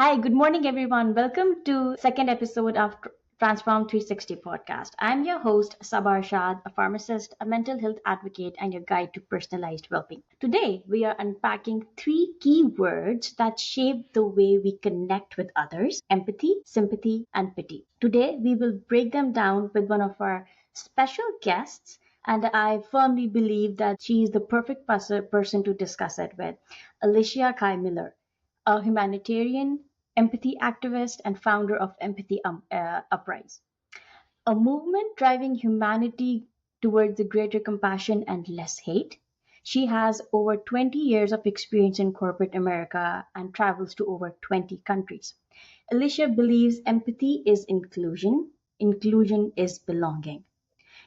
Hi, good morning, everyone. Welcome to second episode of Transform 360 podcast. I'm your host, Sabar Shad, a pharmacist, a mental health advocate, and your guide to personalized well-being. Today, we are unpacking three key words that shape the way we connect with others: empathy, sympathy, and pity. Today, we will break them down with one of our special guests, and I firmly believe that she is the perfect person to discuss it with, Alicia Kae Miller, a humanitarian, empathy activist, and founder of Empathy Uprise, a movement driving humanity towards a greater compassion and less hate. She has over 20 years of experience in corporate America and travels to over 20 countries. Alicia believes empathy is inclusion, inclusion is belonging.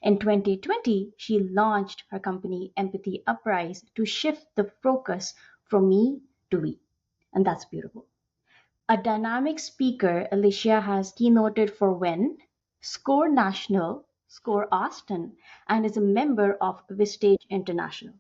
In 2020, she launched her company Empathy Uprise to shift the focus from me to we. And that's beautiful. A dynamic speaker, Alicia has keynoted for WIN, Score National, Score Austin, and is a member of Vistage International,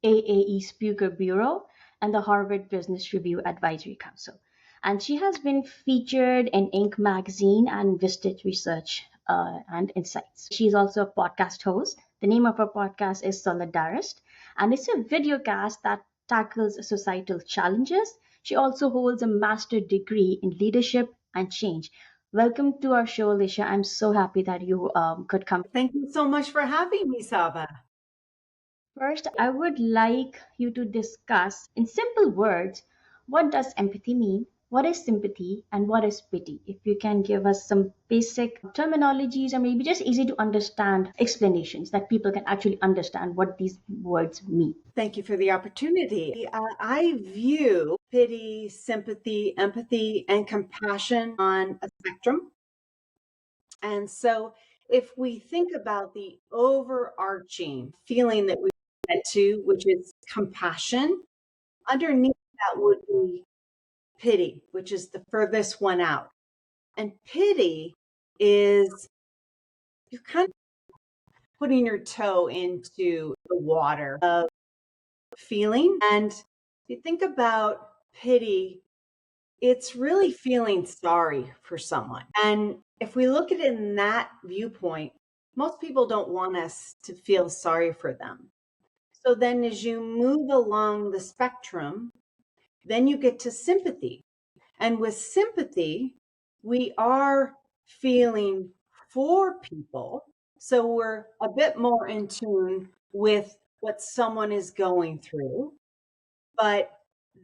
AAE Speaker Bureau, and the Harvard Business Review Advisory Council. And she has been featured in Inc. magazine and Vistage Research and Insights. She's also a podcast host. The name of her podcast is Solidarist, and it's a video cast that tackles societal challenges. She also holds a master's degree in leadership and change. Welcome to our show, Alicia. I'm so happy that you could come. Thank you so much for having me, Saba. First, I would like you to discuss, in simple words, what does empathy mean, what is sympathy, and what is pity? If you can give us some basic terminologies or maybe just easy to understand explanations that people can actually understand what these words mean. Thank you for the opportunity. I view pity, sympathy, empathy, and compassion on a spectrum. And so, if we think about the overarching feeling that we get to, which is compassion, underneath that would be pity, which is the furthest one out. And pity is you're kind of putting your toe into the water of feeling. And if you think about pity, it's really feeling sorry for someone. And if we look at it in that viewpoint, most people don't want us to feel sorry for them. So then as you move along the spectrum, then you get to sympathy. And with sympathy, we are feeling for people. So we're a bit more in tune with what someone is going through. But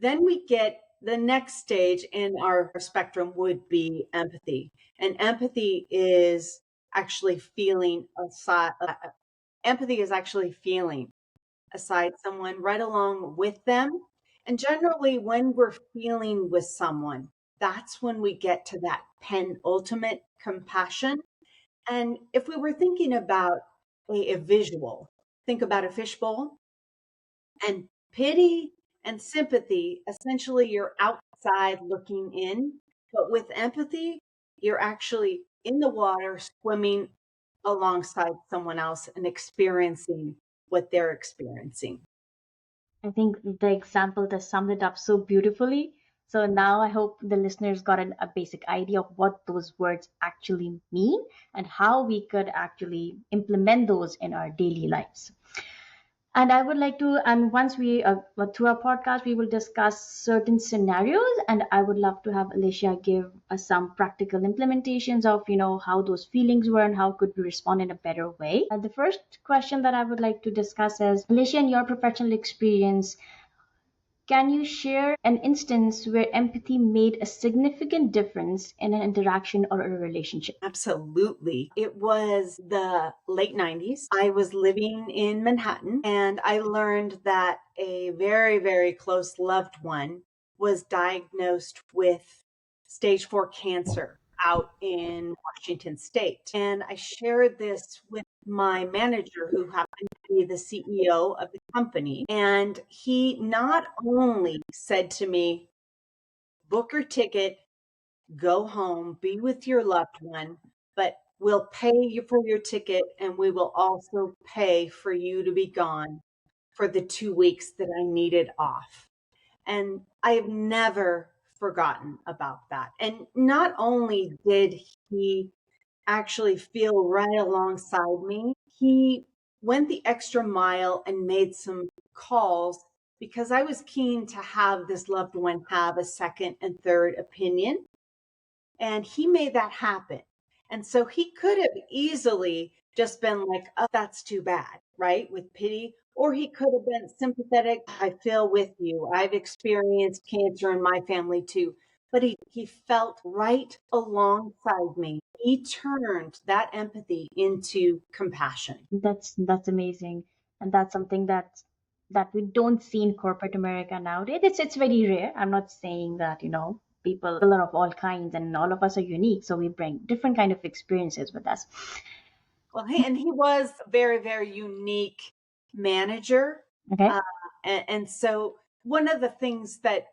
then we get the next stage in our spectrum would be empathy. And empathy is actually feeling aside someone right along with them. And generally, when we're feeling with someone, that's when we get to that penultimate compassion. And if we were thinking about a visual, think about a fishbowl and pity and sympathy. Essentially, you're outside looking in, but with empathy, you're actually in the water swimming alongside someone else and experiencing what they're experiencing. I think the example that summed it up so beautifully. So now I hope the listeners got a basic idea of what those words actually mean and how we could actually implement those in our daily lives. And I would like to, and once we, through our podcast, we will discuss certain scenarios. And I would love to have Alicia give us some practical implementations of, how those feelings were and how could we respond in a better way. The first question that I would like to discuss is, Alicia, in your professional experience, can you share an instance where empathy made a significant difference in an interaction or a relationship? Absolutely. It was the late 90s. I was living in Manhattan and I learned that a very, very close loved one was diagnosed with stage 4 cancer out in Washington State. And I shared this with my manager, who happened to be the CEO of the company. And he not only said to me, book your ticket, go home, be with your loved one, but we'll pay you for your ticket and we will also pay for you to be gone for the 2 weeks that I needed off. And I have never forgotten about that. And not only did he actually feel right alongside me, he went the extra mile and made some calls because I was keen to have this loved one have a second and third opinion. And he made that happen. And so he could have easily just been like, oh, that's too bad, right? With pity. Or he could have been sympathetic. I feel with you. I've experienced cancer in my family too. But he felt right alongside me. He turned that empathy into compassion. That's amazing, and that's something that we don't see in corporate America nowadays. It's very rare. I'm not saying that people are of all kinds and all of us are unique, so we bring different kind of experiences with us. Well, he was a very, very unique manager. Okay. Uh, and so one of the things that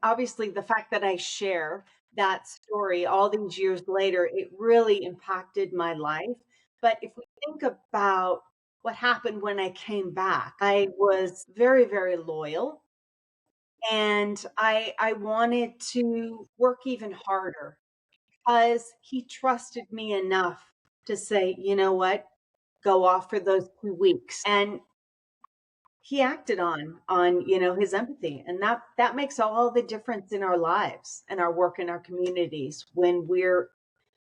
obviously the fact that I share that story all these years later, it really impacted my life. But if we think about what happened when I came back, I was very, very loyal. And I wanted to work even harder because he trusted me enough to say, you know what, go off for those 2 weeks. And he acted on his empathy. And that makes all the difference in our lives and our work in our communities when we're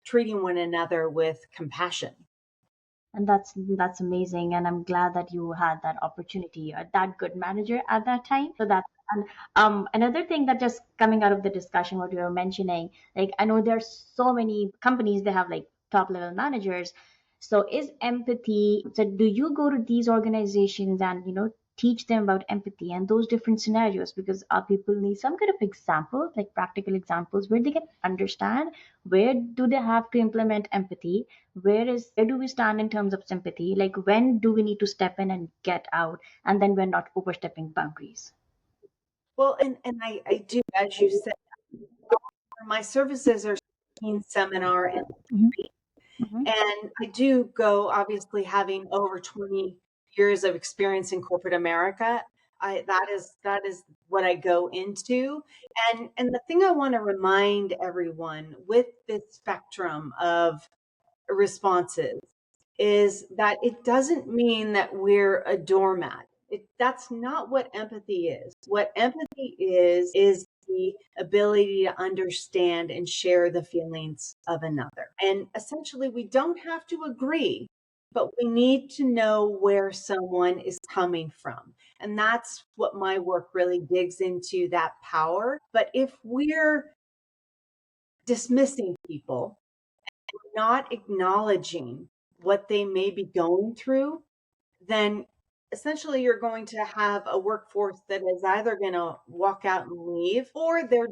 treating one another with compassion. And that's amazing, and I'm glad that you had that opportunity, that good manager at that time. So that, and another thing that just coming out of the discussion, what you were mentioning, like I know there's so many companies, they have like top level managers. So is empathy, so do you go to these organizations and teach them about empathy and those different scenarios, because our people need some kind of example, like practical examples where they can understand where do they have to implement empathy, where do we stand in terms of sympathy, like when do we need to step in and get out, and then we're not overstepping boundaries. Well, and I do, as you said, my services are 16 seminar and Hmm. Hmm. And I do go, obviously, having over 20 years of experience in corporate America. That is what I go into. And the thing I want to remind everyone with this spectrum of responses is that it doesn't mean that we're a doormat. That's not what empathy is. What empathy is the ability to understand and share the feelings of another. And essentially, we don't have to agree, but we need to know where someone is coming from. And that's what my work really digs into, that power. But if we're dismissing people, not acknowledging what they may be going through, then essentially you're going to have a workforce that is either going to walk out and leave, or their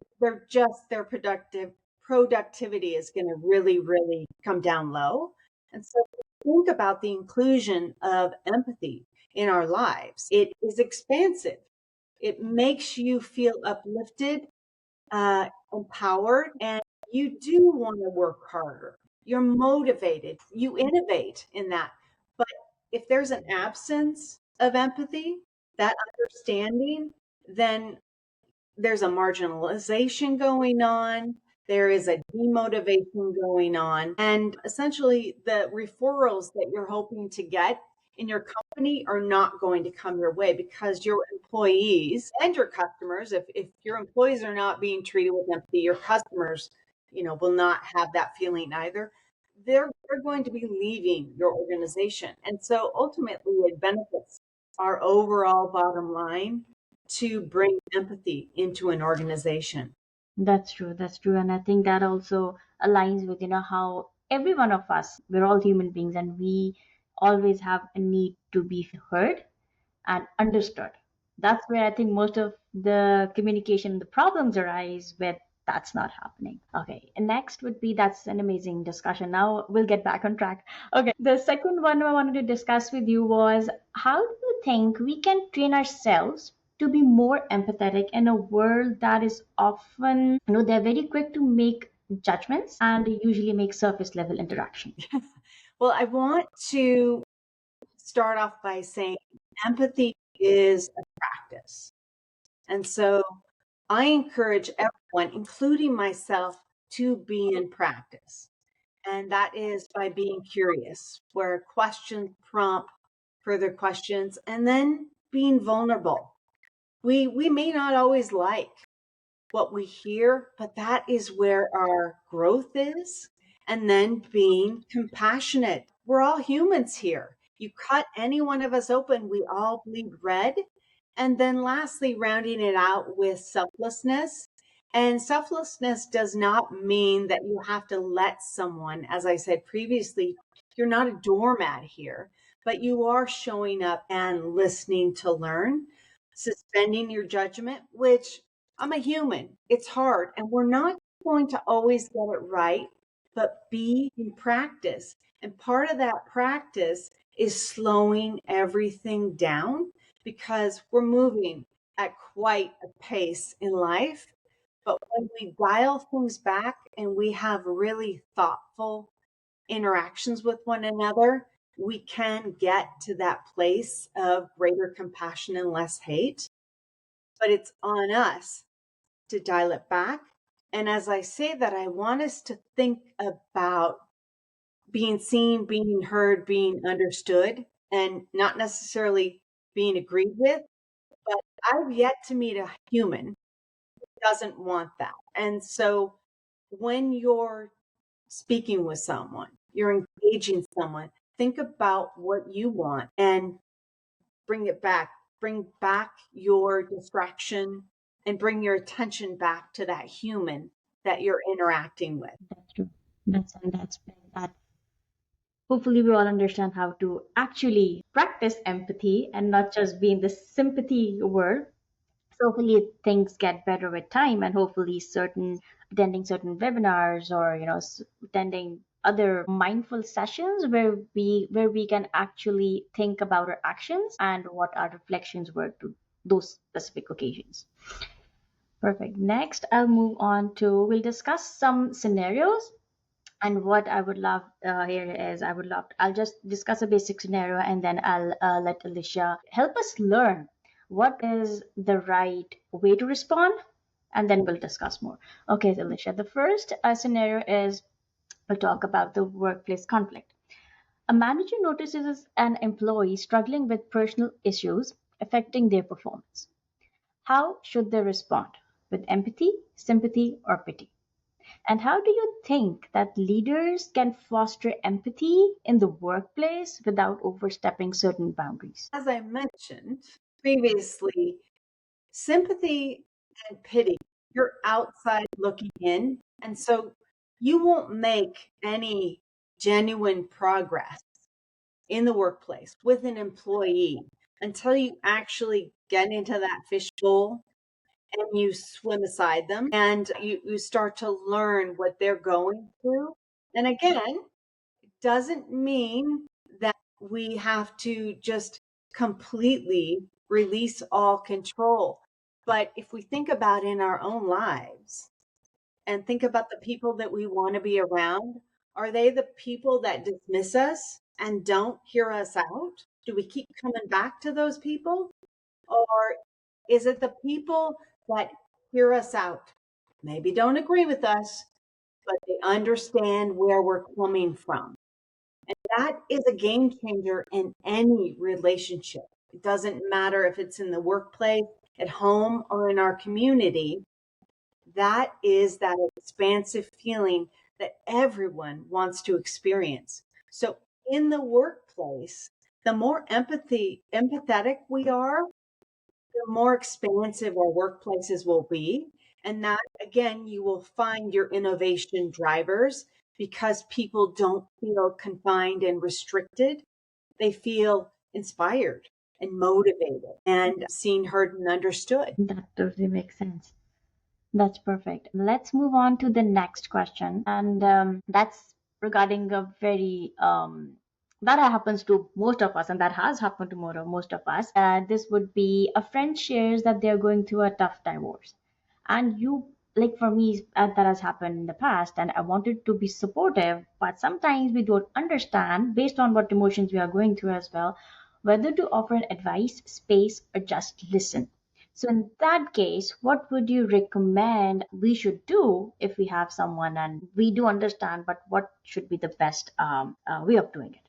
productivity is going to really, really come down low. And so think about the inclusion of empathy in our lives. It is expansive. It makes you feel uplifted, empowered, and you do want to work harder. You're motivated. You innovate in that. But if there's an absence of empathy, that understanding, then there's a marginalization going on. There is a demotivation going on. And essentially, the referrals that you're hoping to get in your company are not going to come your way because your employees and your customers, if your employees are not being treated with empathy, your customers, will not have that feeling either. They're going to be leaving your organization. And so ultimately, it benefits our overall bottom line to bring empathy into an organization. That's true, and I think that also aligns with how every one of us, we're all human beings, and we always have a need to be heard and understood. That's where I think most of the communication, the problems arise with. That's not happening. Okay, and next would be, that's an amazing discussion. Now we'll get back on track. Okay, the second one I wanted to discuss with you was, how do you think we can train ourselves to be more empathetic in a world that is often, they're very quick to make judgments and usually make surface level interactions. Well, I want to start off by saying empathy is a practice. And so I encourage everyone, including myself, to be in practice. And that is by being curious, where questions prompt further questions, and then being vulnerable. We may not always like what we hear, but that is where our growth is. And then being compassionate. We're all humans here. You cut any one of us open, we all bleed red. And then lastly, rounding it out with selflessness. And selflessness does not mean that you have to let someone, as I said previously, you're not a doormat here, but you are showing up and listening to learn, suspending your judgment, which I'm a human. It's hard, and we're not going to always get it right, but be in practice. And part of that practice is slowing everything down because we're moving at quite a pace in life. But when we dial things back and we have really thoughtful interactions with one another, we can get to that place of greater compassion and less hate. But it's on us to dial it back. And as I say that, I want us to think about being seen, being heard, being understood, and not necessarily being agreed with. But I've yet to meet a human who doesn't want that. And so when you're speaking with someone, you're engaging someone, think about what you want and bring it back. Bring back your distraction and bring your attention back to that human that you're interacting with. That's true. That. Hopefully, we all understand how to actually practice empathy and not just be in the sympathy world. So hopefully things get better with time, and hopefully certain attending certain webinars or attending other mindful sessions where we can actually think about our actions and what our reflections were to those specific occasions. Perfect. Next, we'll discuss some scenarios. And what I would love here is I'll just discuss a basic scenario and then I'll let Alicia help us learn what is the right way to respond, and then we'll discuss more. Okay, so Alicia, the first scenario is we'll talk about the workplace conflict. A manager notices an employee struggling with personal issues affecting their performance. How should they respond? With empathy, sympathy, or pity? And how do you think that leaders can foster empathy in the workplace without overstepping certain boundaries? As I mentioned previously, sympathy and pity, you're outside looking in. And so you won't make any genuine progress in the workplace with an employee until you actually get into that fishbowl and you swim beside them and you start to learn what they're going through. And again, it doesn't mean that we have to just completely release all control. But if we think about in our own lives and think about the people that we want to be around, are they the people that dismiss us and don't hear us out? Do we keep coming back to those people? Or is it the people that hear us out? Maybe don't agree with us, but they understand where we're coming from. And that is a game changer in any relationship. It doesn't matter if it's in the workplace, at home, or in our community. That is that expansive feeling that everyone wants to experience. So in the workplace, the more empathetic we are, the more expansive our workplaces will be. And that, again, you will find your innovation drivers because people don't feel confined and restricted. They feel inspired and motivated and seen, heard, and understood. That totally makes sense. That's perfect. Let's move on to the next question. And that's regarding a very, that happens to most of us, and that has happened to most of us. This would be a friend shares that they're going through a tough divorce. And like for me, that has happened in the past, and I wanted to be supportive, but sometimes we don't understand, based on what emotions we are going through as well, whether to offer an advice, space, or just listen. So, in that case, what would you recommend we should do if we have someone and we do understand, but what should be the best way of doing it?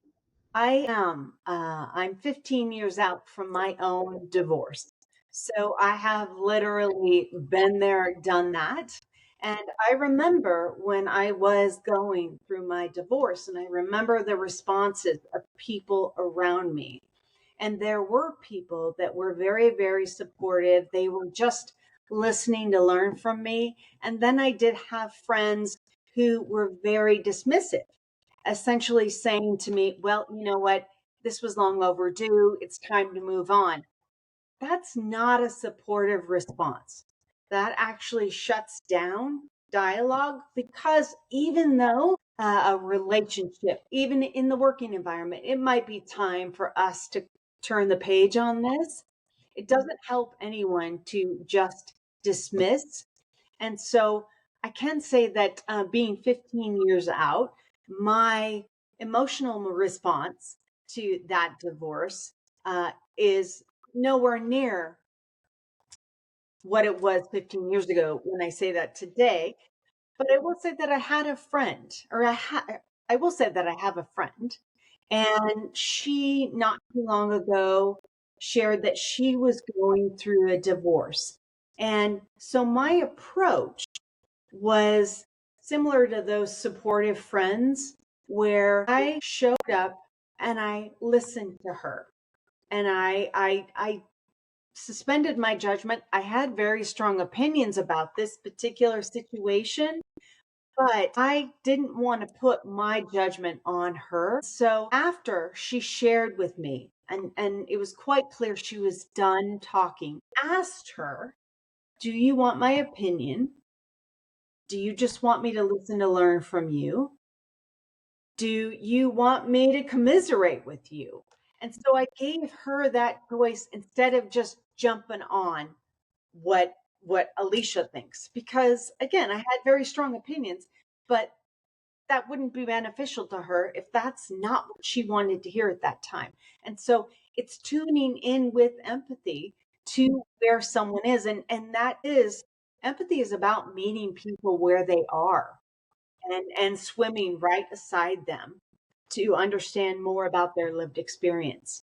I'm 15 years out from my own divorce. So I have literally been there, done that. And I remember when I was going through my divorce, and I remember the responses of people around me. And there were people that were very, very supportive. They were just listening to learn from me. And then I did have friends who were very dismissive, essentially saying to me, well, you know what? This was long overdue. It's time to move on. That's not a supportive response. That actually shuts down dialogue because even though a relationship, even in the working environment, it might be time for us to turn the page on this. It doesn't help anyone to just dismiss. And so I can say that being 15 years out, my emotional response to that divorce is nowhere near what it was 15 years ago when I say that today. But I will say that I had a friend, I will say that I have a friend, and she not too long ago shared that she was going through a divorce. And so my approach was similar to those supportive friends where I showed up and I listened to her and I suspended my judgment. I had very strong opinions about this particular situation, but I didn't want to put my judgment on her. So after she shared with me, and it was quite clear she was done talking, I asked her, do you want my opinion? Do you just want me to listen to learn from you? Do you want me to commiserate with you? And so I gave her that choice instead of just jumping on what Alicia thinks, because again, I had very strong opinions, but that wouldn't be beneficial to her if that's not what she wanted to hear at that time. And so it's tuning in with empathy to where someone is, and that is, empathy is about meeting people where they are and swimming right beside them to understand more about their lived experience.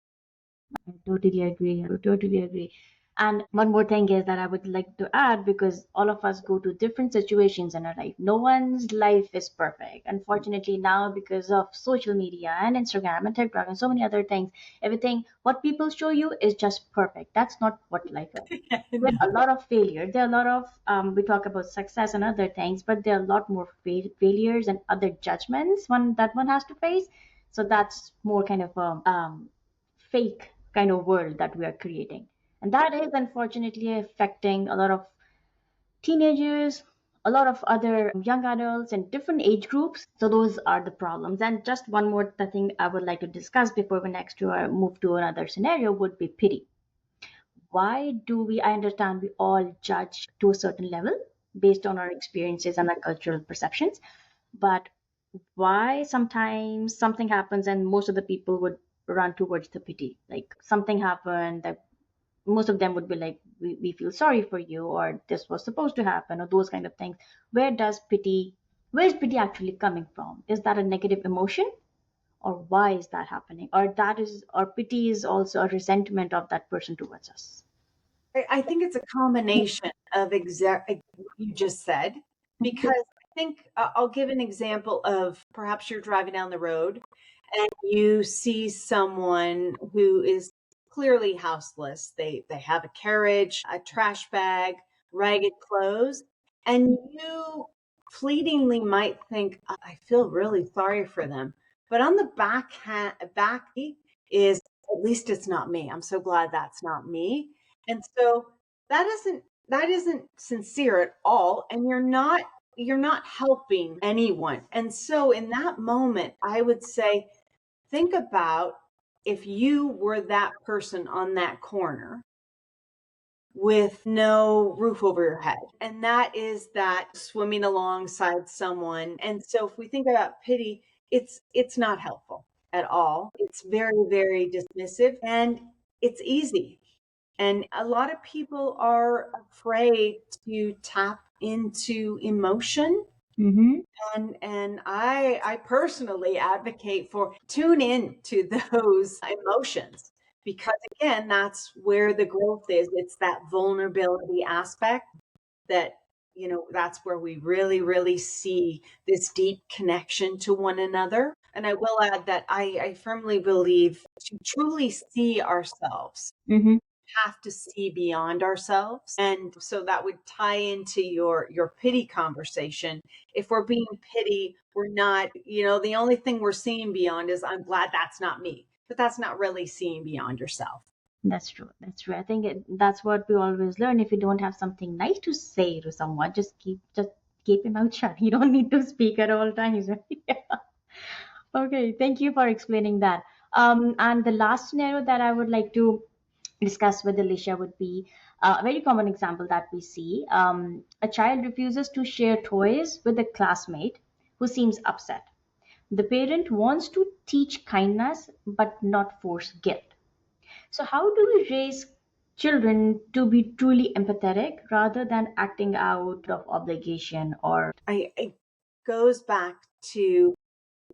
I totally agree. I totally agree. And one more thing is that I would like to add, because all of us go to different situations in our life. No one's life is perfect. Unfortunately, now because of social media and Instagram and TikTok and so many other things, everything what people show you is just perfect. That's not what life is. There are a No. lot of failure. There are a lot of we talk about success and other things, but there are a lot more failures and other judgments one has to face. So that's more kind of a fake kind of world that we are creating. And that is unfortunately affecting a lot of teenagers, a lot of other young adults in different age groups. So those are the problems. And just one more thing I would like to discuss before we next to move to another scenario would be pity. Why do we, I understand we all judge to a certain level based on our experiences and our cultural perceptions, but why sometimes something happens and most of the people would run towards the pity, like something happened that most of them would be like, we feel sorry for you, or this was supposed to happen, or those kind of things. Where is pity actually coming from? Is that a negative emotion, or why is that happening, or pity is also a resentment of that person towards us? I think it's a combination of exact what you just said, because I think I'll give an example of, perhaps you're driving down the road and you see someone who is clearly houseless. They have a carriage, a trash bag, ragged clothes, and you fleetingly might think, I feel really sorry for them. But on the back is, at least it's not me. I'm so glad that's not me. And so that isn't sincere at all, and you're not helping anyone. And so in that moment, I would say, think about if you were that person on that corner with no roof over your head. And that is that swimming alongside someone. And so if we think about pity, it's not helpful at all. It's very, very dismissive, and it's easy. And a lot of people are afraid to tap into emotion. Mm-hmm. And I personally advocate for tune in to those emotions, because again, that's where the growth is. It's that vulnerability aspect that, that's where we really, really see this deep connection to one another. And I will add that I firmly believe to truly see ourselves, Mm-hmm. have to see beyond ourselves. And so that would tie into your pity conversation. If we're being pity, we're not, the only thing we're seeing beyond is, I'm glad that's not me. But that's not really seeing beyond yourself. That's true. That's true. I think that's what we always learn. If you don't have something nice to say to someone, just keep your mouth shut. You don't need to speak at all times. Right? Okay. Thank you for explaining that. And the last scenario that I would like to discuss with Alicia would be a very common example that we see. A child refuses to share toys with a classmate who seems upset. The parent wants to teach kindness but not force guilt. So, how do we raise children to be truly empathetic rather than acting out of obligation or? It goes back to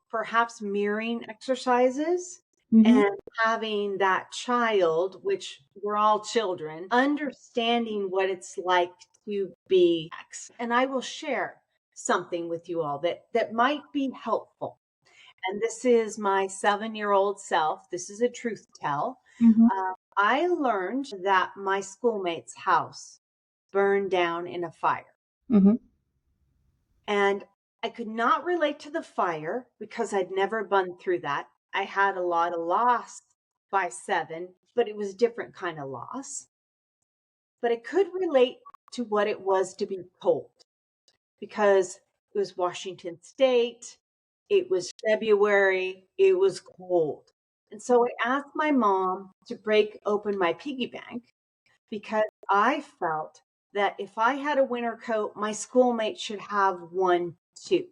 perhaps mirroring exercises Mm-hmm. and having that child, which we're all children, understanding what it's like to be X. And I will share something with you all that might be helpful. And this is my 7-year-old self. This is a truth tell. Mm-hmm. I learned that my schoolmate's house burned down in a fire. Mm-hmm. And I could not relate to the fire because I'd never been through that. I had a lot of loss by 7, but it was a different kind of loss. But I could relate to what it was to be cold, because it was Washington State, it was February, it was cold. And so I asked my mom to break open my piggy bank, because I felt that if I had a winter coat, my schoolmate should have one too.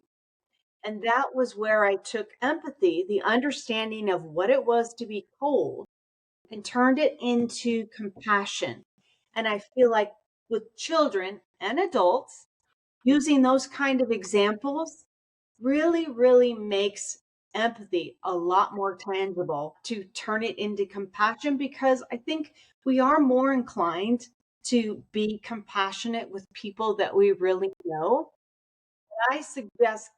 And that was where I took empathy, the understanding of what it was to be cold, and turned it into compassion. And I feel like with children and adults, using those kind of examples really, really makes empathy a lot more tangible, to turn it into compassion, because I think we are more inclined to be compassionate with people that we really know. I suggest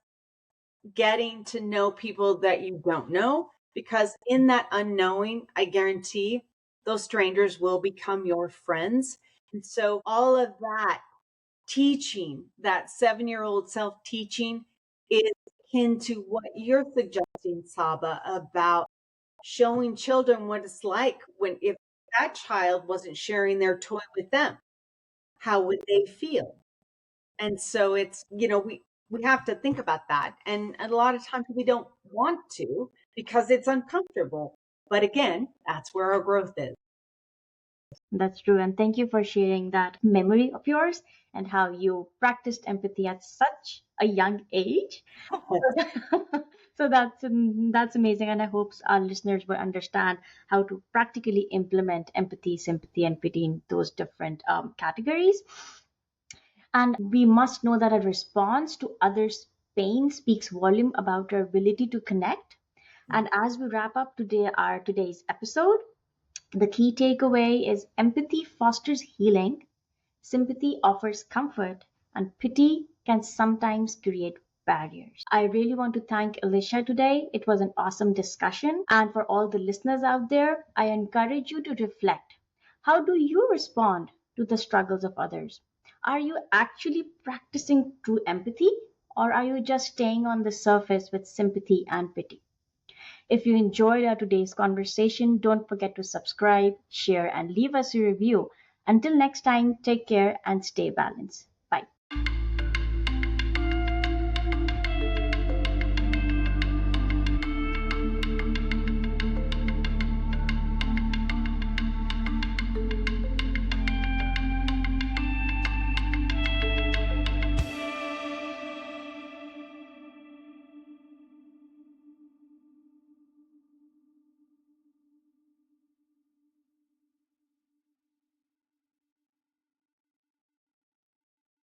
getting to know people that you don't know, because in that unknowing, I guarantee those strangers will become your friends. And so all of that teaching, that 7-year-old self teaching, is akin to what you're suggesting, Saba, about showing children what it's like when, if that child wasn't sharing their toy with them, how would they feel? And so it's, we have to think about that. And a lot of times we don't want to, because it's uncomfortable. But again, that's where our growth is. That's true. And thank you for sharing that memory of yours and how you practiced empathy at such a young age. So that's amazing, and I hope our listeners will understand how to practically implement empathy, sympathy, and pity in those different categories. And we must know that a response to others' pain speaks volume about our ability to connect. And as we wrap up today's episode, the key takeaway is empathy fosters healing, sympathy offers comfort, and pity can sometimes create barriers. I really want to thank Alicia today. It was an awesome discussion. And for all the listeners out there, I encourage you to reflect. How do you respond to the struggles of others? Are you actually practicing true empathy? Or are you just staying on the surface with sympathy and pity? If you enjoyed our today's conversation, don't forget to subscribe, share, and leave us a review. Until next time, take care and stay balanced.